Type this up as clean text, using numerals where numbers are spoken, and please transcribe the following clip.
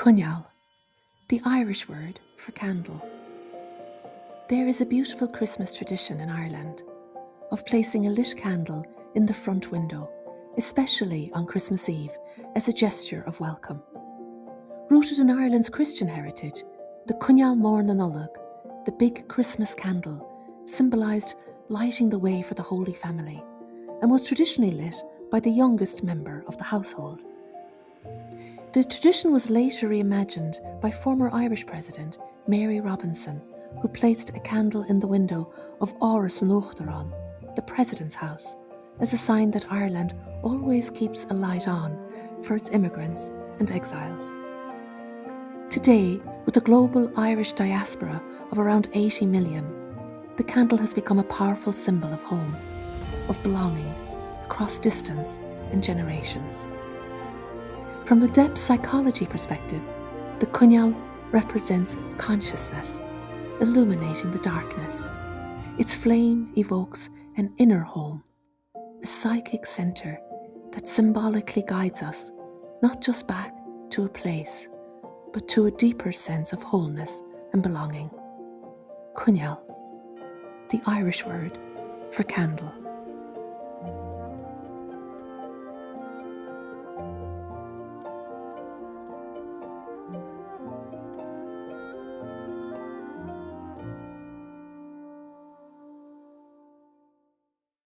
Coinneal, the Irish word for candle. There is a beautiful Christmas tradition in Ireland of placing a lit candle in the front window, especially on Christmas Eve, as a gesture of welcome. Rooted in Ireland's Christian heritage, the Coinneal Morna Nullag, the big Christmas candle, symbolised lighting the way for the Holy Family and was traditionally lit by the youngest member of the household. The tradition was later reimagined by former Irish President Mary Robinson, who placed a candle in the window of Áras an Uachtaráin, the President's house, as a sign that Ireland always keeps a light on for its immigrants and exiles. Today, with a global Irish diaspora of around 80 million, the candle has become a powerful symbol of home, of belonging, across distance and generations. From a depth psychology perspective, the Coinneal represents consciousness, illuminating the darkness. Its flame evokes an inner home, a psychic centre that symbolically guides us not just back to a place, but to a deeper sense of wholeness and belonging. Coinneal, the Irish word for candle.